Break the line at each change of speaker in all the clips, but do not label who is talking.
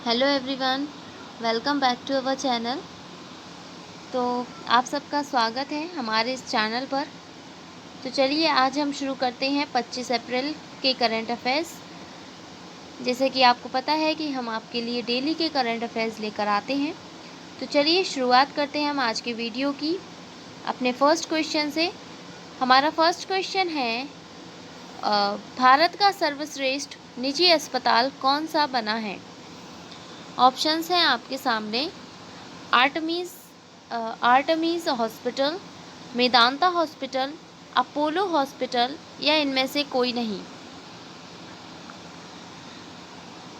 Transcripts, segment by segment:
Hello everyone, welcome back to our channel. तो आप सबका स्वागत है हमारे इस चैनल पर। तो चलिए आज हम शुरू करते हैं 25 अप्रैल के करंट अफेयर्स। जैसे कि आपको पता है कि हम आपके लिए डेली के करंट अफेयर्स लेकर आते हैं। तो चलिए शुरुआत करते हैं हम आज की वीडियो की अपने फर्स्ट क्वेश्चन से। हमारा फर्स्ट क्वेश्चन है, भारत का सर्वश्रेष्ठ निजी अस्पताल कौन सा बना है? ऑप्शंस हैं आपके सामने, Artemis hospital, Medanta hospital, Apollo hospital या इनमें से कोई नहीं।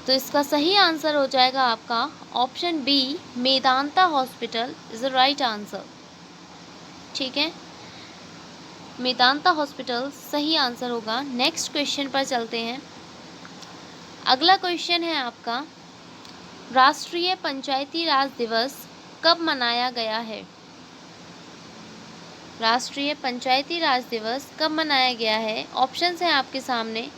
तो इसका सही आंसर हो जाएगा आपका option B, Medanta hospital is the right answer. ठीक है, मेदांता हॉस्पिटल सही आंसर होगा। नेक्स्ट क्वेश्चन पर चलते हैं। अगला क्वेश्चन है आपका, राष्ट्रीय पंचायती राज दिवस कब मनाया गया है? राष्ट्रीय पंचायती राज दिवस कब मनाया गया है? ऑप्शंस हैं आपके सामने,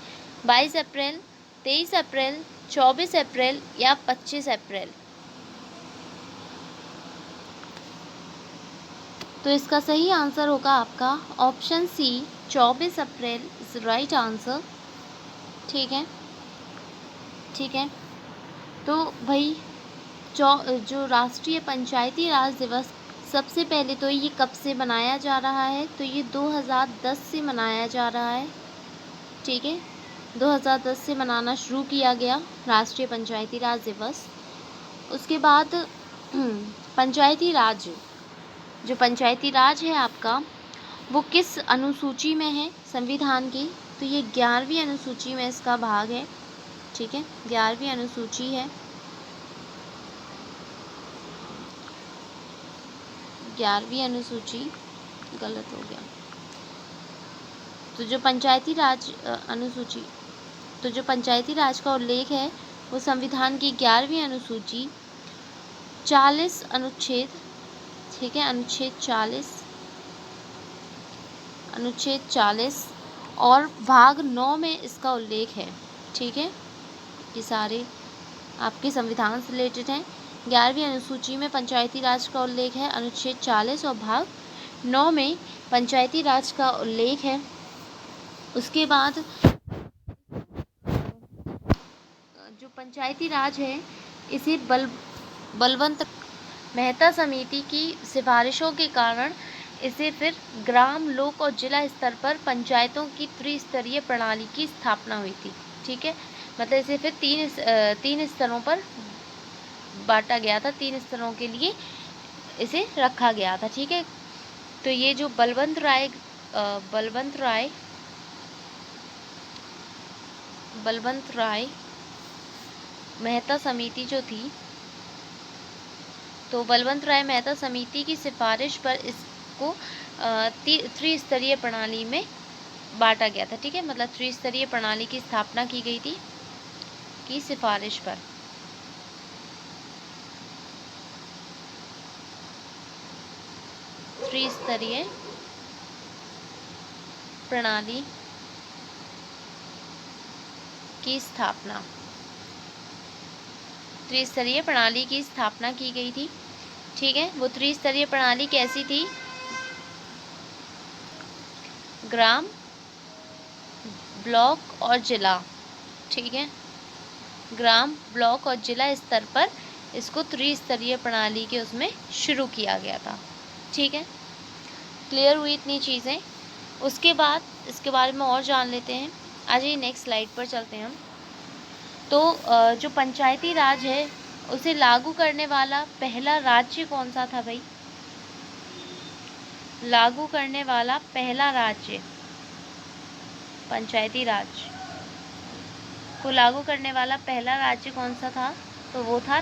22 अप्रैल, 23 अप्रैल, 24 अप्रैल या 25 अप्रैल। तो इसका सही आंसर होगा आपका option C, 24 April is right answer. ठीक है, ठीक है। तो भाई जो राष्ट्रीय पंचायती राज दिवस सबसे पहले तो ये कब से मनाया जा रहा है? तो ये 2010 से मनाया जा रहा है। ठीक है, 2010 से मनाना शुरू किया गया राष्ट्रीय पंचायती राज दिवस। उसके बाद पंचायती राज, जो पंचायती राज है आपका, वो किस अनुसूची में है संविधान की? तो ये 11वीं अनुसूची में इसका भाग है। ठीक है, 11वीं अनुसूची है। 11वीं अनुसूची, गलत हो गया। तो जो पंचायती राज अनुसूची, तो जो पंचायती राज का उल्लेख है वो संविधान की 11वीं अनुसूची 40 अनुच्छेद, ठीक है, अनुच्छेद 40 और भाग 9 में इसका उल्लेख है। ठीक है, ये सारे आपके संविधान से रिलेटेड हैं। 11वीं अनुसूची में पंचायती राज का उल्लेख है, अनुच्छेद 40 और भाग 9 में पंचायती राज का उल्लेख है। उसके बाद जो पंचायती राज है इसे बलवंत मेहता समिति की सिफारिशों के कारण इसे फिर ग्राम, लोक और जिला स्तर पर पंचायतों की त्रिस्तरीय प्रणाली की स्थापना हुई थी। ठीक है, मतलब इसे फिर तीन स्तरों पर बांटा गया था, 3 स्तरों के लिए इसे रखा गया था। ठीक है, तो ये जो बलवंत राय मेहता समिति जो थी, तो बलवंत राय मेहता समिति की सिफारिश पर इसको त्रिस्तरीय प्रणाली में बांटा गया था। ठीक है, मतलब त्रिस्तरीय प्रणाली की स्थापना की गई थी की सिफारिश पर। त्रिस्तरीय प्रणाली की स्थापना, त्रिस्तरीय प्रणाली की स्थापना की गई थी। ठीक है, वो त्रिस्तरीय प्रणाली कैसी थी? ग्राम, ब्लॉक और जिला। ठीक है, ग्राम, ब्लॉक और जिला स्तर पर इसको त्रिस्तरीय प्रणाली के उसमें शुरू किया गया था। ठीक है, क्लियर हुई इतनी चीज़ें। उसके बाद इसके बारे में और जान लेते हैं। आज ही नेक्स्ट स्लाइड पर चलते हैं हम। तो जो पंचायती राज है उसे लागू करने वाला पहला राज्य कौन सा था भाई? लागू करने वाला पहला राज्य, पंचायती राज को लागू करने वाला पहला राज्य कौन सा था? तो वो था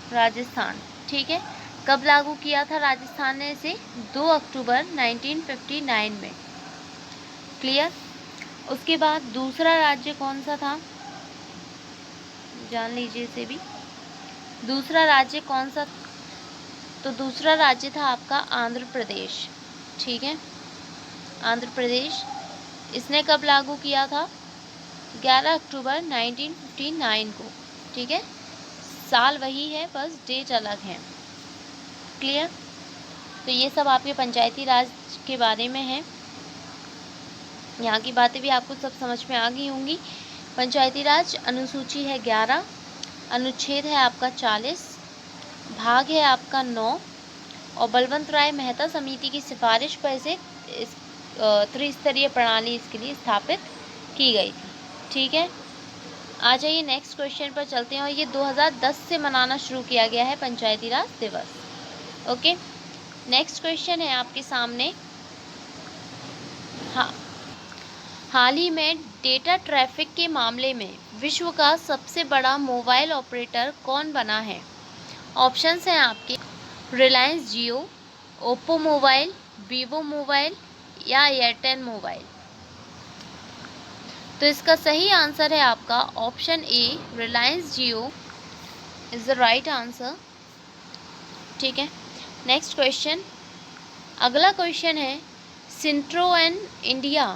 राजस्थान। ठीक है, कब लागू किया था राजस्थान ने इसे? 2 अक्टूबर 1959 में। क्लियर। उसके बाद दूसरा राज्य कौन सा था, जान लीजिए इसे भी। दूसरा राज्य कौन सा? तो दूसरा राज्य था आपका आंध्र प्रदेश। ठीक है, आंध्र प्रदेश। इसने कब लागू किया था? 11 अक्टूबर 1959 को, ठीक है। साल वही है, बस डेट अलग है। क्लियर। तो ये सब आपके पंचायती राज के बारे में है। यहाँ की बातें भी आपको सब समझ में आ गई होंगी। पंचायती राज अनुसूची है 11, अनुच्छेद है आपका 40, भाग है आपका 9, और बलवंत राय मेहता समिति की सिफारिश पर इसे त्रिस्तरीय प्रणाली इसके लिए स्थापित की गई थी। ठीक है, आ जाइए नेक्स्ट क्वेश्चन पर चलते हैं। और ये 2010 से मनाना शुरू किया गया है पंचायती राज दिवस। ओके, नेक्स्ट क्वेश्चन है आपके सामने। हाँ, हाल ही में डेटा ट्रैफिक के मामले में विश्व का सबसे बड़ा मोबाइल ऑपरेटर कौन बना है? ऑप्शंस हैं आपके रिलायंस जियो, ओप्पो मोबाइल, वीवो मोबाइल या एयरटेल मोबाइल। तो इसका सही आंसर है आपका option A, Reliance Jio is the right answer. ठीक है, नेक्स्ट क्वेश्चन। अगला क्वेश्चन है, सिंट्रोएन इंडिया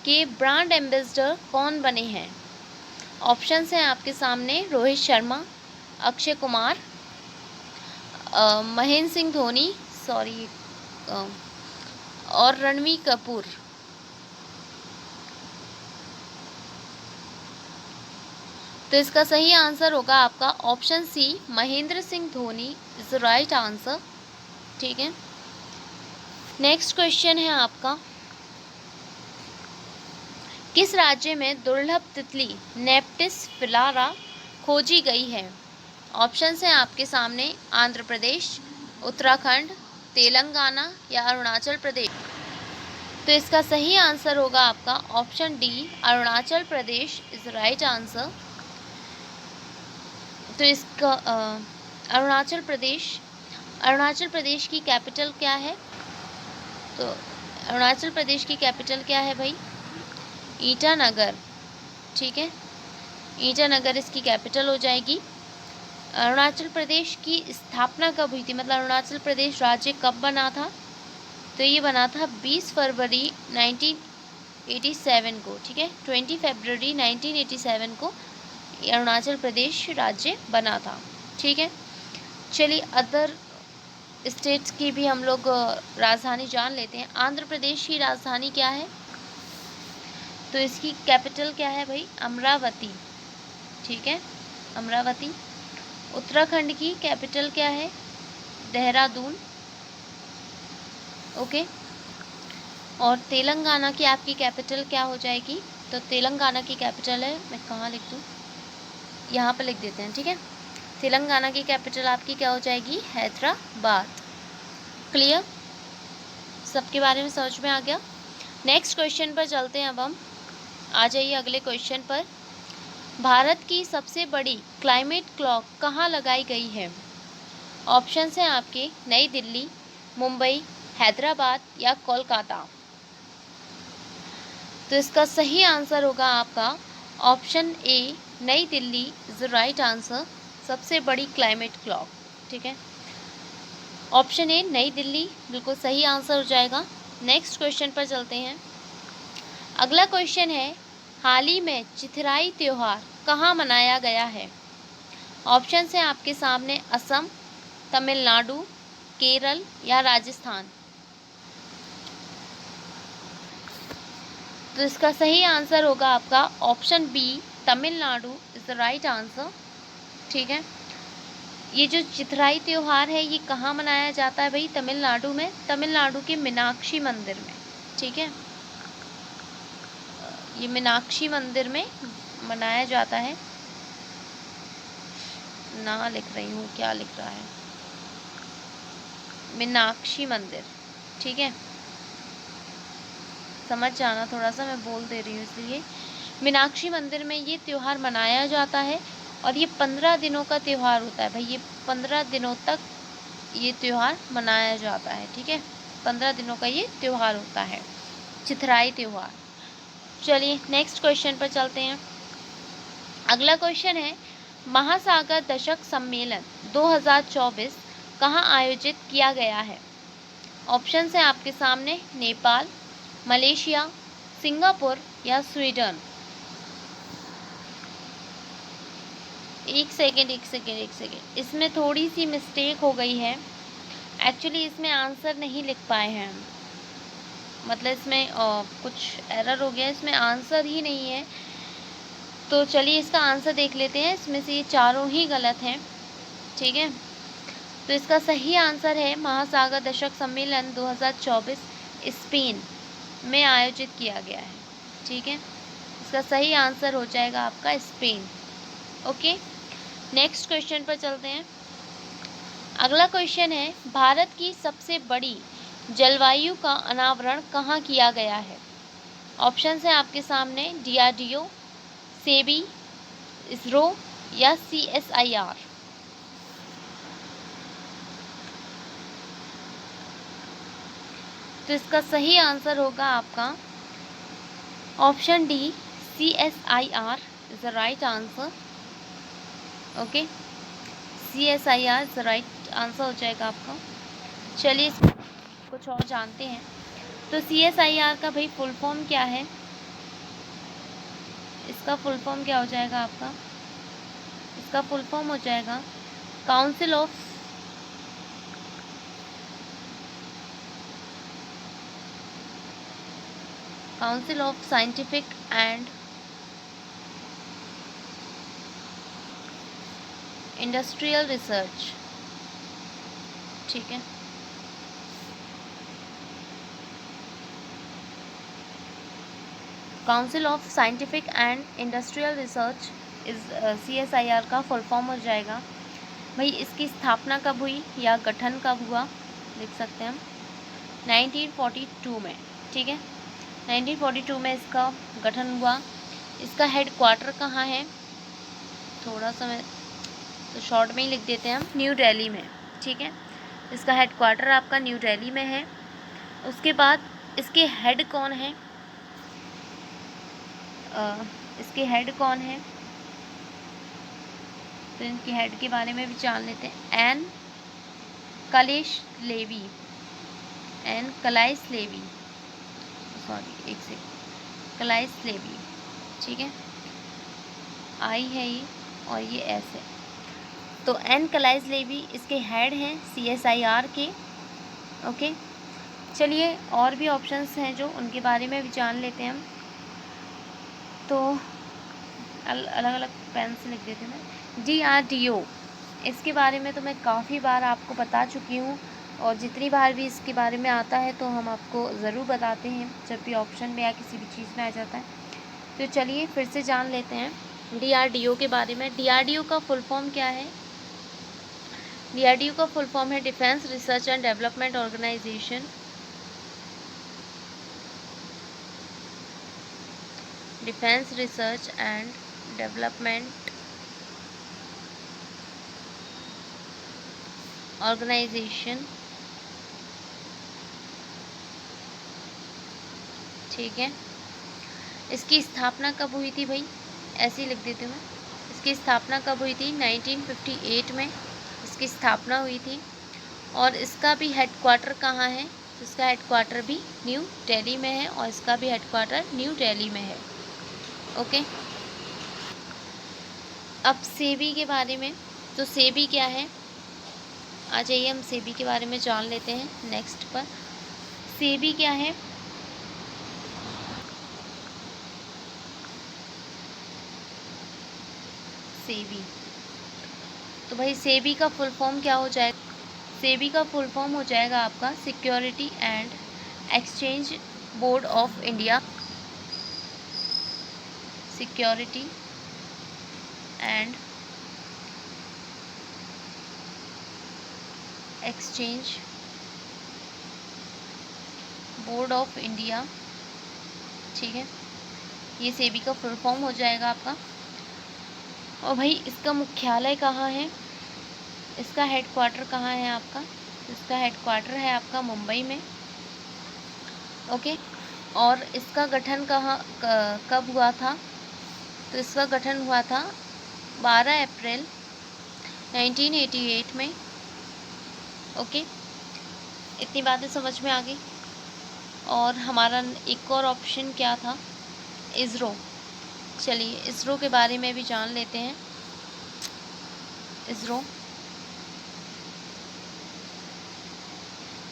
के ब्रांड एम्बेसडर कौन बने हैं? ऑप्शंस हैं आपके सामने रोहित शर्मा, अक्षय कुमार, महेंद्र सिंह धोनी, और रणबीर कपूर। तो इसका सही आंसर होगा आपका option C, Mahendra Singh Dhoni is the right answer. ठीक है, नेक्स्ट क्वेश्चन है आपका, किस राज्य में दुर्लभ तितली नेप्टिस फिलारा खोजी गई है? ऑप्शंस हैं आपके सामने आंध्र प्रदेश, उत्तराखंड, तेलंगाना या अरुणाचल प्रदेश। तो इसका सही आंसर होगा आपका option D, Arunachal Pradesh is right answer. तो इसका अरुणाचल प्रदेश की कैपिटल क्या है? तो अरुणाचल प्रदेश की कैपिटल क्या है भाई? ईटानगर। ठीक है, ईटानगर इसकी कैपिटल हो जाएगी। अरुणाचल प्रदेश की स्थापना कब हुई थी, मतलब अरुणाचल प्रदेश राज्य कब बना था? तो ये बना था 20 फरवरी 1987 को। ठीक है, 20 फरवरी 1987 को अरुणाचल प्रदेश राज्य बना था। ठीक है, चलिए अदर स्टेट्स की भी हम लोग राजधानी जान लेते हैं। आंध्र प्रदेश की राजधानी क्या है? तो इसकी कैपिटल क्या है भाई? अमरावती। ठीक है, अमरावती। उत्तराखंड की कैपिटल क्या है? देहरादून। ओके, और तेलंगाना की आपकी कैपिटल क्या हो जाएगी? तो तेलंगाना की कैपिटल है, मैं कहाँ लिख दूँ, यहाँ पर लिख देते हैं। ठीक है, तेलंगाना की कैपिटल आपकी क्या हो जाएगी? हैदराबाद। क्लियर, सबके बारे में समझ में आ गया। नेक्स्ट क्वेश्चन पर चलते हैं अब हम। आ जाइए अगले क्वेश्चन पर। भारत की सबसे बड़ी क्लाइमेट क्लॉक कहाँ लगाई गई है? ऑप्शंस हैं आपके नई दिल्ली, मुंबई, हैदराबाद या कोलकाता। तो इसका सही आंसर होगा आपका ऑप्शन ए, नई Delhi is the right answer, सबसे बड़ी क्लाइमेट क्लॉक। ठीक है, ऑप्शन ए नई दिल्ली बिल्कुल सही आंसर हो जाएगा। नेक्स्ट क्वेश्चन पर चलते हैं। अगला क्वेश्चन है, हाल ही में चिथिराई त्यौहार कहाँ मनाया गया है? ऑप्शंस हैं आपके सामने असम, तमिलनाडु, केरल या राजस्थान। तो इसका सही आंसर होगा आपका option B, Tamil Nadu is the right answer. ठीक है, ये जो चिथिराई त्यौहार है ये कहाँ मनाया जाता है भाई? तमिलनाडु में, तमिलनाडु के मीनाक्षी मंदिर में। ठीक है, ये मीनाक्षी मंदिर में मनाया जाता है। ना लिख रही हूँ, क्या लिख रहा है? मीनाक्षी मंदिर। ठीक है, समझ जाना थोड़ा सा, मैं बोल दे रही हूँ इसलिए। मीनाक्षी मंदिर में ये त्यौहार मनाया जाता है और ये 15 दिनों का त्यौहार होता है भाई। ये 15 दिनों तक ये त्यौहार मनाया जाता है। ठीक है, 15 दिनों का ये त्यौहार होता है, चिथिराई त्यौहार। चलिए नेक्स्ट क्वेश्चन पर चलते हैं। अगला क्वेश्चन है, महासागर दशक सम्मेलन 2024 कहाँ आयोजित किया गया है? ऑप्शंस हैं आपके सामने नेपाल, मलेशिया, सिंगापुर या स्वीडन। एक सेकेंड, इसमें थोड़ी सी मिस्टेक हो गई है। एक्चुअली इसमें आंसर नहीं लिख पाए हैं हम, मतलब इसमें कुछ एरर हो गया, इसमें आंसर ही नहीं है। तो चलिए इसका आंसर देख लेते हैं। इसमें से ये चारों ही गलत हैं, ठीक है। तो इसका सही आंसर है महासागर दशक सम्मेलन 2024 स्पेन में आयोजित किया गया है, ठीक है। इसका सही आंसर हो जाएगा आपका स्पेन। ओके, नेक्स्ट क्वेश्चन पर चलते हैं। अगला क्वेश्चन है, भारत की सबसे बड़ी जलवायु का अनावरण कहाँ किया गया है? ऑप्शन है आपके सामने, DRDO, सेबी, इसरो या CSIR। तो इसका सही आंसर होगा आपका option D, CSIR is the right answer. Okay, CSIR is the right answer हो जाएगा आपका। चलिए कुछ और जानते हैं। तो CSIR का भाई फुल फॉर्म क्या है? इसका फुल फॉर्म क्या हो जाएगा आपका? इसका फुल फॉर्म हो जाएगा council of scientific and industrial research, ठीक है। Council of scientific and industrial research इस CSIR का फुल फॉर्म हो जाएगा। भाई इसकी स्थापना कब हुई या गठन कब हुआ, लिख सकते हैं हम 1942 में, ठीक है। 1942 में इसका गठन हुआ। इसका हेड क्वार्टर कहाँ है? थोड़ा सा मैं तो शॉर्ट में ही लिख देते हैं हम, न्यू दिल्ली में, ठीक है। इसका हेड क्वार्टर आपका न्यू दिल्ली में है। उसके बाद इसके हेड कौन है? इसके हेड कौन है? तो इनके हेड के बारे में भी जान लेते हैं। एन कलेश लेवी, एन कलाइस लेवी, सॉरी एक सेकंड, कलाइस लेवी, ठीक है। आई है ये और ये एस है। तो एन कलाइस लेवी इसके हेड हैं CSIR के। ओके, चलिए और भी ऑप्शंस हैं जो उनके बारे में भी जान लेते हैं हम। तो अलग अलग पेन से लिख देते हैं मैं। DRDO, इसके बारे में तो मैं काफ़ी बार आपको बता चुकी हूँ, और जितनी बार भी इसके बारे में आता है तो हम आपको ज़रूर बताते हैं जब भी ऑप्शन में या किसी भी चीज़ में आ जाता है। तो चलिए फिर से जान लेते हैं DRDO के बारे में। DRDO का फुल फॉर्म क्या है? DRDO का फुल फॉर्म है defence research and development organisation. Defence research and development organisation, ठीक है। इसकी स्थापना कब हुई थी भाई? ऐसे ही लिख देती हूँ मैं। इसकी स्थापना कब हुई थी? 1958 में इसकी स्थापना हुई थी। और इसका भी हेडक्वार्टर कहाँ है? इसका हेडक्वार्टर भी न्यू दिल्ली में है, और इसका भी हेडक्वार्टर न्यू दिल्ली में है। ओके, अब सेबी के बारे में। तो सेबी क्या है? आ जाइए हम सेबी के बारे में जान लेते हैं नेक्स्ट पर। सेबी क्या है? सेबी, तो भाई सेबी का फुल फॉर्म क्या हो जाएगा? सेबी का फुल फॉर्म हो जाएगा आपका security and exchange board of India. Security and exchange board of India, ठीक है। ये सेबी का फुल फॉर्म हो जाएगा आपका। और भाई इसका मुख्यालय कहाँ है? इसका हेडक्वार्टर कहाँ है आपका? इसका हेडक्वार्टर है आपका मुंबई में। ओके, और इसका गठन कब हुआ था? तो इसका गठन हुआ था 12 अप्रैल 1988 में। ओके, इतनी बातें समझ में आ गई। और हमारा एक और ऑप्शन क्या था? इसरो। चलिए इसरो के बारे में भी जान लेते हैं। इसरो।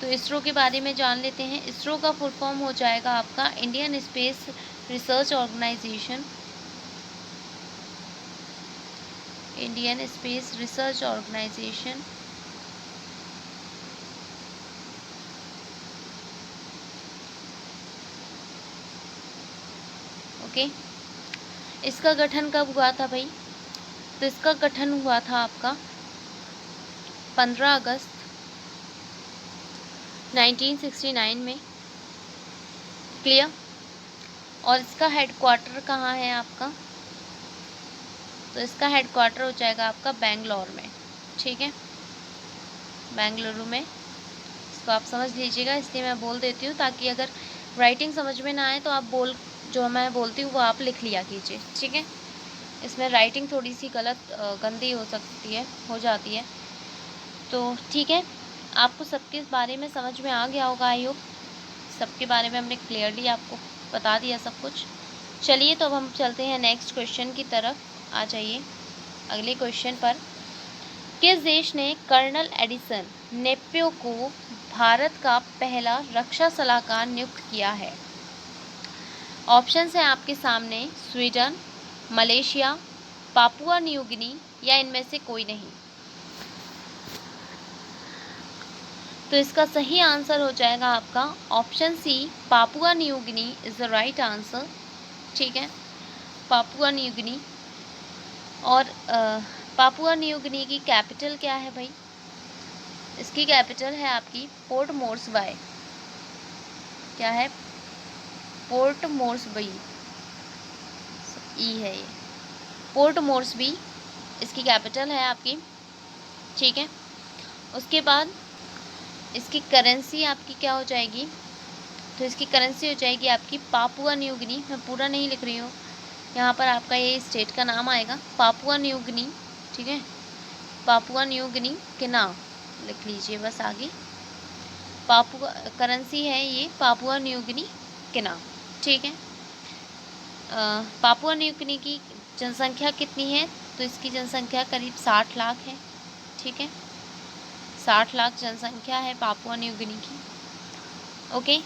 तो इसरो के बारे में जान लेते हैं। इसरो का फुल फॉर्म हो जाएगा आपका Indian space research organisation. Indian space research organisation. Okay, इसका गठन कब हुआ था भाई? तो इसका गठन हुआ था आपका 15 अगस्त 1969 में। क्लियर? और इसका हेडक्वार्टर कहाँ है आपका? तो इसका हेडक्वार्टर हो जाएगा आपका बेंगलोर में। ठीक है, बेंगलुरु में। इसको आप समझ लीजिएगा, इसलिए मैं बोल देती हूँ ताकि अगर राइटिंग समझ में ना आए तो आप जो मैं बोलती हूँ वो आप लिख लिया कीजिए। ठीक है, इसमें राइटिंग थोड़ी सी गलत गंदी हो सकती है, हो जाती है। तो ठीक है, आपको सबके बारे में समझ में आ गया होगा। आई होप सबके बारे में हमने क्लियरली आपको बता दिया सब कुछ। चलिए, तो अब हम चलते हैं नेक्स्ट क्वेश्चन की तरफ। आ जाइए अगले क्वेश्चन पर। किस देश ने कर्नल एडिसन नेपियो को भारत का पहला रक्षा सलाहकार नियुक्त किया है? ऑप्शंस हैं आपके सामने, स्वीडन, मलेशिया, पापुआ न्यू गिनी या इनमें से कोई नहीं। तो इसका सही आंसर हो जाएगा आपका option C, Papua New Guinea is the right answer. ठीक है, पापुआ न्यू गिनी। और पापुआ न्यू गिनी की कैपिटल क्या है भाई? इसकी कैपिटल है आपकी पोर्ट मोर्सबाई। क्या है? पोर्ट मोर्सबी। ई है ये, पोर्ट मोर्सबी इसकी कैपिटल है आपकी। ठीक है, उसके बाद इसकी करेंसी आपकी क्या हो जाएगी? तो इसकी करेंसी हो जाएगी आपकी पापुआ न्यू गिनी। मैं पूरा नहीं लिख रही हूँ, यहाँ पर आपका ये स्टेट का नाम आएगा, पापुआ न्यू गिनी। ठीक है, पापुआ न्यू गिनी के नाम लिख लीजिए बस आगे। पापुआ करेंसी है ये, पापुआ न्यू गिनी के नाम। ठीक है, पापुआ न्यू गिनी की जनसंख्या कितनी है? तो इसकी जनसंख्या करीब 60 लाख है। ठीक है, 60 लाख जनसंख्या है पापुआ न्यू गिनी की। ओके,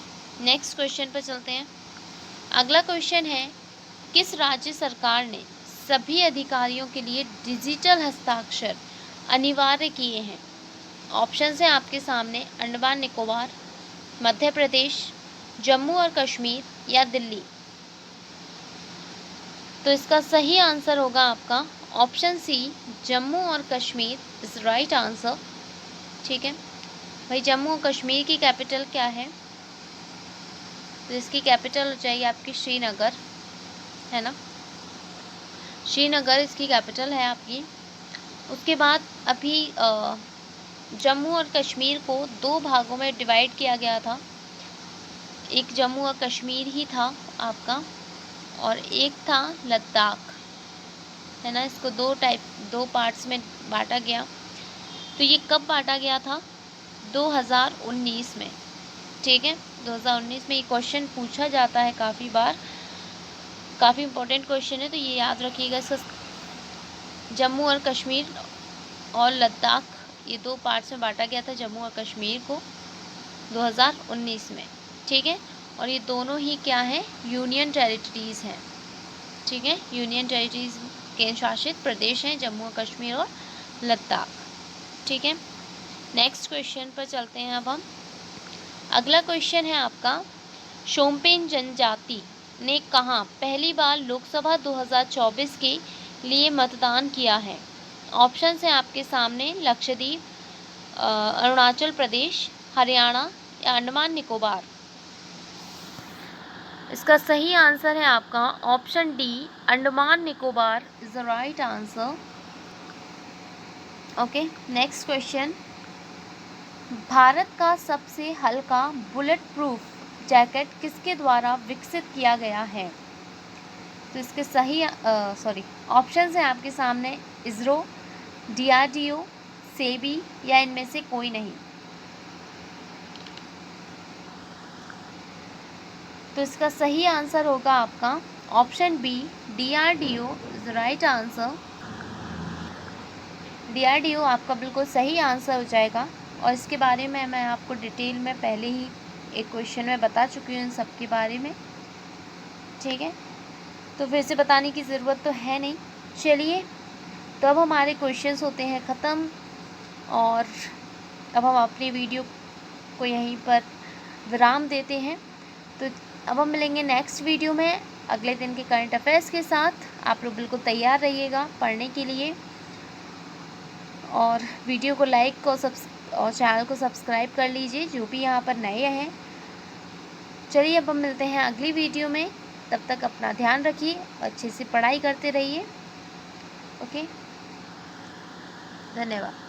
नेक्स्ट क्वेश्चन पर चलते हैं। अगला क्वेश्चन है, किस राज्य सरकार ने सभी अधिकारियों के लिए डिजिटल हस्ताक्षर अनिवार्य किए हैं? ऑप्शंस हैं आपके सामने, अंडमान निकोबार, मध्य प्रदेश, जम्मू और कश्मीर या दिल्ली। तो इसका सही आंसर होगा आपका ऑप्शन सी, जम्मू और कश्मीर इज राइट आंसर। ठीक है भाई, जम्मू और कश्मीर की कैपिटल क्या है? तो इसकी कैपिटल हो जाएगी आपकी श्रीनगर, है ना? श्रीनगर इसकी कैपिटल है आपकी। उसके बाद अभी जम्मू और कश्मीर को 2 भागों में डिवाइड किया गया था। एक जम्मू और कश्मीर ही था आपका और एक था लद्दाख, है ना? इसको 2 पार्ट्स में बांटा गया। तो ये कब बांटा गया था? 2019 में। ठीक है, 2019 में ये क्वेश्चन पूछा जाता है काफ़ी बार, काफ़ी इंपॉर्टेंट क्वेश्चन है, तो ये याद रखिएगा। इसका जम्मू और कश्मीर और लद्दाख ये 2 पार्ट्स में बांटा गया था जम्मू और कश्मीर को 2019 में। ठीक है, और ये दोनों ही क्या हैं? यूनियन टेरिटरीज़ हैं। ठीक है, यूनियन टेरिटरीज़ केंद्र शासित प्रदेश हैं जम्मू और कश्मीर और लद्दाख। ठीक है, नेक्स्ट क्वेश्चन पर चलते हैं अब हम। अगला क्वेश्चन है आपका, शोम्पेन जनजाति ने कहाँ पहली बार लोकसभा 2024 के लिए मतदान किया है? ऑप्शंस हैं आपके सामने, लक्षद्वीप, अरुणाचल प्रदेश, हरियाणा या अंडमान निकोबार। इसका सही आंसर है आपका option D, Andaman Nicobar is the right answer. Okay, next question, Bharat का सबसे हल्का बुलेट प्रूफ जैकेट किसके द्वारा विकसित किया गया है? तो इसके सही ऑप्शंस हैं आपके सामने, इसरो, DRDO, सेबी या इनमें से कोई नहीं। तो इसका सही आंसर होगा आपका option B, DRDO is the right answer. DRDO आपका बिल्कुल सही आंसर हो जाएगा। और इसके बारे में मैं आपको डिटेल में पहले ही एक क्वेश्चन में बता चुकी हूँ इन सब के बारे में, ठीक है, तो फिर से बताने की ज़रूरत तो है नहीं। चलिए, तो अब हमारे क्वेश्चंस होते हैं ख़त्म, और अब हम अपनी वीडियो को यहीं पर विराम देते हैं। तो अब हम मिलेंगे नेक्स्ट वीडियो में अगले दिन के करंट अफेयर्स के साथ। आप लोग बिल्कुल तैयार रहिएगा पढ़ने के लिए, और वीडियो को लाइक और चैनल को सब्सक्राइब कर लीजिए जो भी यहाँ पर नए हैं। चलिए, अब हम मिलते हैं अगली वीडियो में। तब तक अपना ध्यान रखिए, अच्छे से पढ़ाई करते रहिए। ओके, धन्यवाद।